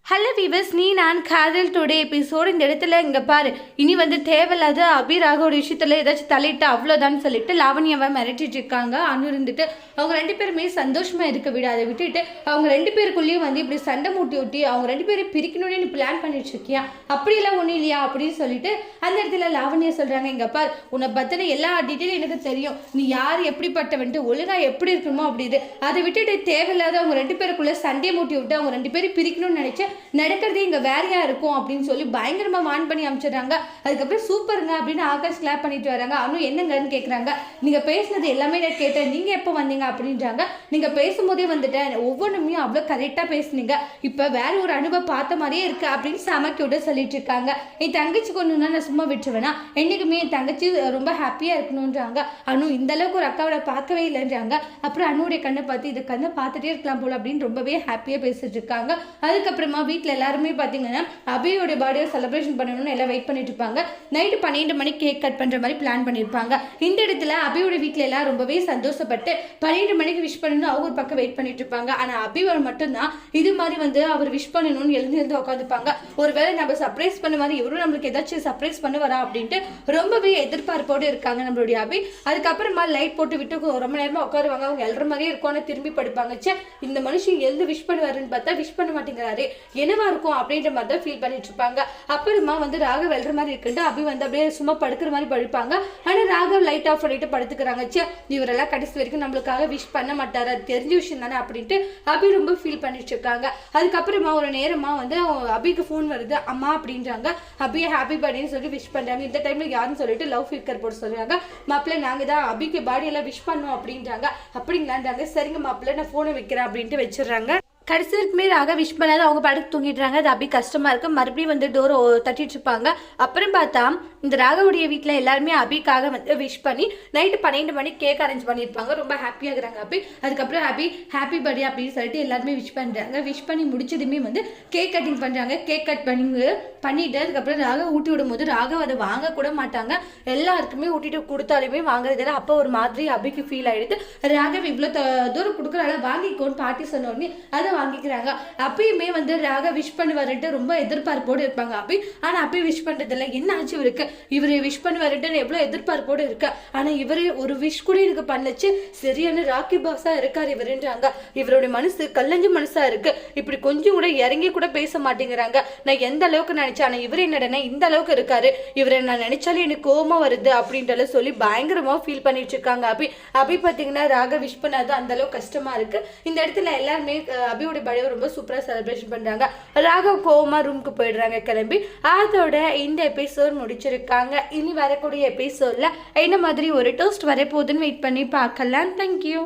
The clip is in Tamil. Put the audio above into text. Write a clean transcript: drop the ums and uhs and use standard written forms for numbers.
ஹலோ வீவர்ஸ், நீ நான் காதல் டுடே எபிசோடு. இந்த இடத்துல இங்கே பாரு, இனி வந்து தேவையில்லாத அபிராகோட விஷயத்தில் ஏதாச்சும் தலையிட்டு அவ்வளோதான்னு சொல்லிட்டு லாவண்யாவை மிரட்டிட்டு இருக்காங்க. அனு இருந்துட்டு அவங்க ரெண்டு பேருமே சந்தோஷமாக இருக்க விட அதை விட்டுட்டு அவங்க ரெண்டு பேருக்குள்ளேயும் வந்து இப்படி சண்டை மூட்டி விட்டி அவங்க ரெண்டு பேரும் பிரிக்கணும்னு நீ பிளான் பண்ணிட்டு இருக்கியா, அப்படியெல்லாம் ஒன்றும் இல்லையா அப்படின்னு சொல்லிட்டு அந்த இடத்துல லாவண்யா சொல்கிறாங்க. இங்கே பாரு, உன்னை பற்றின எல்லா டீட்டெயிலும் எனக்கு தெரியும், நீ யார் எப்படிப்பட்டவன்ட்டு ஒழுங்காக எப்படி இருக்கணுமோ அப்படி இது. அதை விட்டுட்டு தேவையில்லாத அவங்க ரெண்டு பேருக்குள்ளே சண்டையை மூட்டி விட்டு அவங்க ரெண்டு பேரும் பிரிக்கணும்னு நினச்சேன், நடக்கிறதே இங்கே வேறையா இருக்கும் அப்படின்னு சொல்லி பயங்கரமாக வான் பண்ணி அனுப்பிச்சிடுறாங்க. அதுக்கப்புறம் சூப்பருங்க அப்படின்னு ஆகாஷ் கிளாப் பண்ணிட்டு வராங்க. அவனும் என்னங்கன்னு கேட்குறாங்க. நீங்கள் பேசுனது எல்லாமே நான் கேட்டேன், நீங்கள் எப்போ வந்தீங்க அப்படின்றாங்க. நீங்கள் பேசும்போதே வந்துட்டேன், ஒவ்வொன்றுமே அவ்வளோ கரெக்டாக பேசுனீங்க, இப்போ வேற ஒரு அனுபவம் பார்த்த மாதிரியே இருக்கு அப்படின்னு சமக்கியோட சொல்லிட்டு இருக்காங்க. என் தங்கச்சி கொண்டுனா நான் சும்மா விட்டுருவேனா, என்றைக்குமே என் தங்கச்சி ரொம்ப ஹாப்பியாக இருக்கணுன்றாங்க. அனு இந்த அளவுக்கு ஒரு அக்காவோட பார்க்கவே இல்லைன்றாங்க. அப்புறம் அனுடைய கண்ணை பார்த்து இதை கண்ணை பார்த்துட்டே இருக்கலாம் போல அப்படின்னு ரொம்பவே ஹாப்பியாக பேசிட்டு இருக்காங்க. அதுக்கப்புறமா வீட்டில் எல்லாருமே பார்த்தீங்கன்னா அபியோட பர்த்டே செலிப்ரேஷன் பண்ணணும்னு எல்லாம் வெயிட் பண்ணிட்டு இருப்பாங்க. நைட்டு 12 மணிக்கு கேக் கட் பண்ணுற மாதிரி பிளான் பண்ணியிருப்பாங்க. இந்த இடத்துல அபியோட வீட்டில் எல்லாம் ரொம்பவே சந்தோஷப்பட்டு 12 மணிக்கு விஷ் பண்ணணும்னு அவங்க ஒரு பக்கம் வெயிட் பண்ணிட்டு இருப்பாங்க. ஆனால் அபியோட மட்டும்தான் இது மாதிரி வந்து அவர் விஷ் பண்ணணும்னு எழுந்து உட்காந்துப்பாங்க. ஒருவேளை நம்ம சர்ப்ரைஸ் பண்ண மாதிரி இவரும் நம்மளுக்கு ஏதாச்சும் சர்ப்ரைஸ் பண்ண வரா அப்படின்ட்டு ரொம்பவே எதிர்பார்ப்போடு இருக்காங்க நம்மளுடைய அபி. அதுக்கப்புறமா லைட் போட்டு விட்டு ரொம்ப நேரமாக உட்காருவாங்க. அவங்க எழுற மாதிரியே இருக்கும்னு திரும்பி படுப்பாங்க. சே, இந்த மனுஷன் எழுந்து விஷ் பண்ணுவாருன்னு பார்த்தா விஷ் பண்ண மாட்டேங்கிறாரு, என்னவா இருக்கும் அப்படின்ற மாதிரி தான் ஃபீல் பண்ணிட்டு இருப்பாங்க. அப்புறமா வந்து ராகவ் வெல்ற மாதிரி இருக்குன்ட்டு அபி வந்து அப்படியே சும்மா படுக்கிற மாதிரி படுப்பாங்க. ஆனால் ராகவ் லைட் ஆஃப் பண்ணிட்டு படுத்துக்கிறாங்க. சே, இவரெல்லாம் கடைசி வரைக்கும் நம்மளுக்காக விஷ் பண்ண மாட்டாரு, அது தெரிஞ்ச விஷயம் தானே அப்படின்ட்டு அபி ரொம்ப ஃபீல் பண்ணிட்டு இருக்காங்க. அதுக்கப்புறமா ஒரு நேரமா வந்து அபிக்கு ஃபோன் வருது. அம்மா அப்படின்றாங்க. அபியை ஹாப்பி பர்த்டேன்னு சொல்லி விஷ் பண்றாங்க. இந்த டைம்ல யாருன்னு சொல்லிட்டு லவ் ஃபிக்கர் போட்டு சொல்றாங்க. மாப்பிள்ள நாங்க தான் அபிக்கு பர்த்டே எல்லாம் விஷ் பண்ணோம் அப்படின்றாங்க. அப்படிங்களான்றாங்க. சரிங்க மாப்பிள்ள, நான் போனை வைக்கிறேன் அப்படின்ட்டு வச்சிடறாங்க. கடைசி வரைக்குமே ராக விஷ் பண்ணாத அவங்க படுத்து தூங்கிடுறாங்க. அது அப்படி கஷ்டமாக இருக்குது. மறுபடியும் வந்து டோரை தட்டிட்டு இருப்பாங்க. அப்புறம் பார்த்தா இந்த ராகவுடைய வீட்டில் எல்லாருமே அபிக்காக வந்து விஷ் பண்ணி நைட்டு 12 மணிக்கு கேக் அரேஞ்ச் பண்ணியிருப்பாங்க. ரொம்ப ஹாப்பியாக இருக்கிறாங்க அபி. அதுக்கப்புறம் அபி ஹாப்பி பர்த்டே அப்படின்னு சொல்லிட்டு எல்லாருமே விஷ் பண்ணுறாங்க. விஷ் பண்ணி முடிச்சதுமே வந்து கேக் கட்டிங் பண்ணுறாங்க. கேக் கட் பண்ணிட்டு அதுக்கப்புறம் ராக ஊட்டி விடும் போது ராகவ் அதை வாங்க கூட மாட்டாங்க. எல்லாருக்குமே ஊட்டிட்டு கொடுத்தாலுமே வாங்குறதில்ல. அப்போ ஒரு மாதிரி அபிக்கு ஃபீல் ஆகிடுது. ராகவ் இவ்வளோ தூரம் கொடுக்குறாங்க, வாங்கிக்கோன்னு பாட்டி சொன்னோடனே அதை வாங்கிக்கிறாங்க. அப்பயுமே வந்து ராக விஷ் பண்ணுவாருட்டு ரொம்ப எதிர்பார்ப்போடு இருப்பாங்க அபி. ஆனா அபி விஷ் பண்றதில்ல. என்ன ஆச்சு இவருக்கு, இவரு விஷ் பண்ணுவாருட்டு எவ்வளவு எதிர்பார்ப்போடு இருக்கு, ஆனா இவரு ஒரு விஷ் கூட எனக்கு பண்ணச்சு, சரியான ராக்கி பாஸா இருக்காரு இவருன்றாங்க. இவருடைய மனசு கல்லஞ்சு மனசா இருக்கு, இப்படி கொஞ்சம் கூட இறங்கி கூட பேச மாட்டேங்கிறாங்க. நான் எந்த அளவுக்கு நினைச்சேன், ஆனா இவரு என்னடனா இந்த அளவுக்கு இருக்காரு, இவரை நான் நினைச்சாலே எனக்கு கோபமா வருது அப்படின்ட்டு சொல்லி பயங்கரமா ஃபீல் பண்ணிட்டு இருக்காங்க அபி. அபி பாத்தீங்கன்னா ராக விஷ் பண்ணாது அந்த அளவுக்கு கஷ்டமா இருக்கு. இந்த இடத்துல எல்லாருமே அபி பர்த்டே ரொம்ப சூப்பரா செலிப்ரேஷன் பண்றாங்க. ராகவ் கோவமா ரூமுக்கு போயிடுறாங்க கிளம்பி. அதோட இந்த எபிசோட் முடிச்சிருக்காங்க. இனி வரக்கூடிய எபிசோட்ல என்ன மாதிரி ஒரு டோஸ்ட் வரப்போகுதுன்னு வெயிட் பண்ணி பார்க்கலாம். தேங்க்யூ.